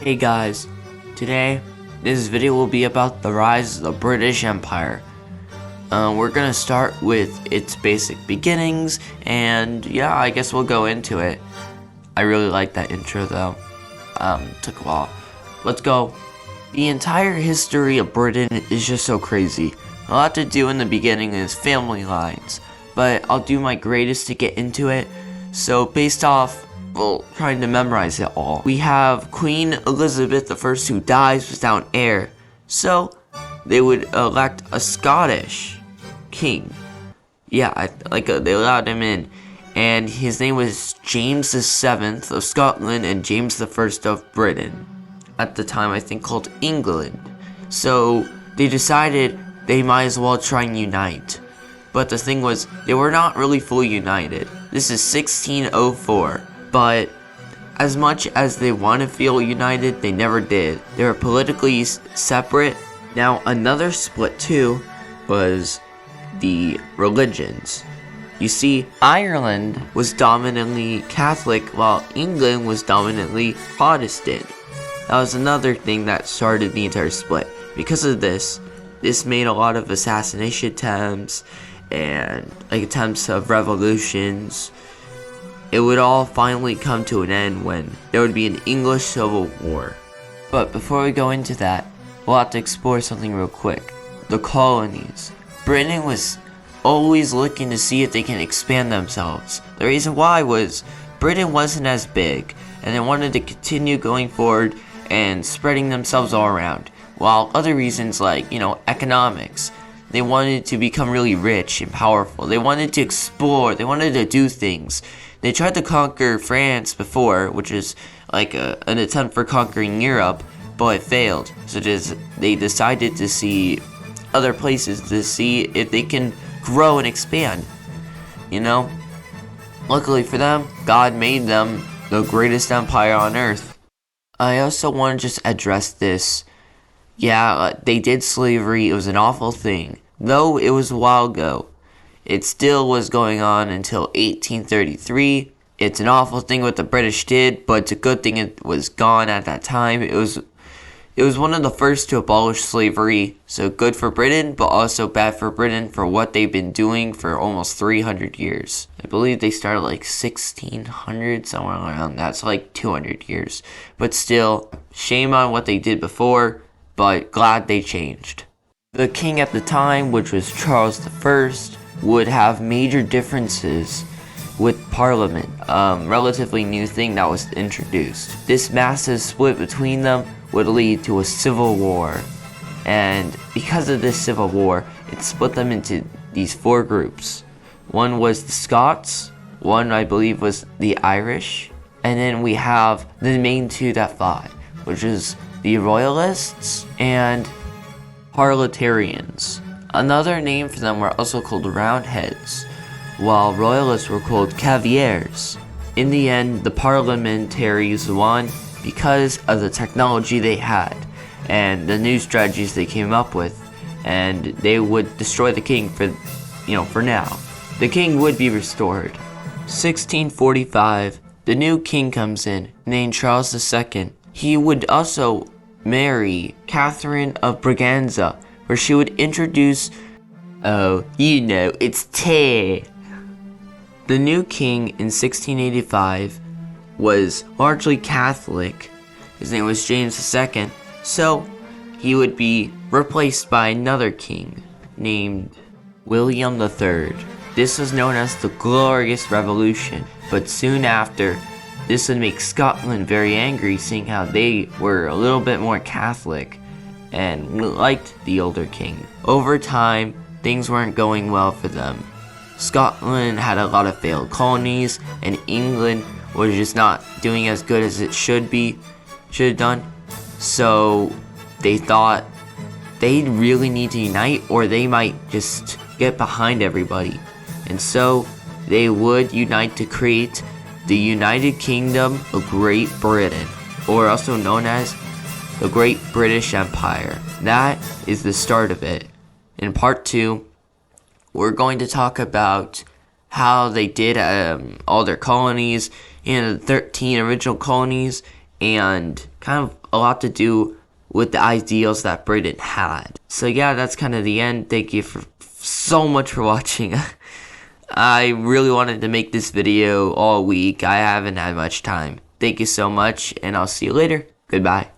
Hey guys, today this video will be about the rise of the British Empire. We're gonna start with its basic beginnings, and yeah, I guess we'll go into it. I really like that intro though. Took a while. Let's go. The entire history of Britain is just so crazy. A lot to do in the beginning is family lines, but I'll do my greatest to get into it. So based off trying to memorize it all, we have Queen Elizabeth I who dies without heir, so they would elect a Scottish king. Yeah, they allowed him in, and his name was James VII of Scotland and James I of Britain. At the time, I think called England. So they decided they might as well try and unite. But the thing was, they were not really fully united. This is 1604. But as much as they want to feel united, they never did. They were politically separate. Now, another split too was the religions. You see, Ireland was dominantly Catholic while England was dominantly Protestant. That was another thing that started the entire split. Because of this made a lot of assassination attempts and attempts of revolutions. It would all finally come to an end when there would be an English Civil War. But before we go into that, we'll have to explore something real quick. The colonies. Britain was always looking to see if they can expand themselves. The reason why was Britain wasn't as big, and they wanted to continue going forward and spreading themselves all around. While other reasons like, economics. They wanted to become really rich and powerful. They wanted to explore. They wanted to do things. They tried to conquer France before, which is an attempt for conquering Europe, but it failed. So they decided to see other places to see if they can grow and expand. Luckily for them, God made them the greatest empire on earth. I also want to just address this. Yeah, they did slavery. It was an awful thing. Though it was a while ago, it still was going on until 1833. It's an awful thing what the British did, but it's a good thing it was gone at that time. It was one of the first to abolish slavery, so good for Britain, but also bad for Britain for what they've been doing for almost 300 years. I believe they started 1600, somewhere around that, so 200 years. But still, shame on what they did before, but glad they changed. The king at the time, which was Charles I, would have major differences with Parliament, relatively new thing that was introduced. This massive split between them would lead to a civil war, and because of this civil war, it split them into these four groups. One was the Scots, one I believe was the Irish, and then we have the main two that fought, which is the Royalists and Parliamentarians. Another name for them were also called Roundheads, while Royalists were called Cavaliers. In the end, the Parliamentarians won because of the technology they had and the new strategies they came up with, and they would destroy the king for now. The king would be restored. 1645, the new king comes in, named Charles II. He would also marry Catherine of Braganza, where she would introduce, it's tea. The new king in 1685 was largely Catholic. His name was James II, so he would be replaced by another king named William III. This was known as the Glorious Revolution, but soon after, this would make Scotland very angry, seeing how they were a little bit more Catholic and liked the older king. Over time, things weren't going well for them. Scotland had a lot of failed colonies, and England was just not doing as good as it should have done. So they thought they really need to unite, or they might just get behind everybody. And so they would unite to create the United Kingdom of Great Britain, or also known as the Great British Empire. That is the start of it. In part 2, we're going to talk about how they did all their colonies and the 13 original colonies, and kind of a lot to do with the ideals that Britain had. So yeah, that's kind of the end. Thank you for so much for watching. I really wanted to make this video all week. I haven't had much time. Thank you so much, and I'll see you later. Goodbye.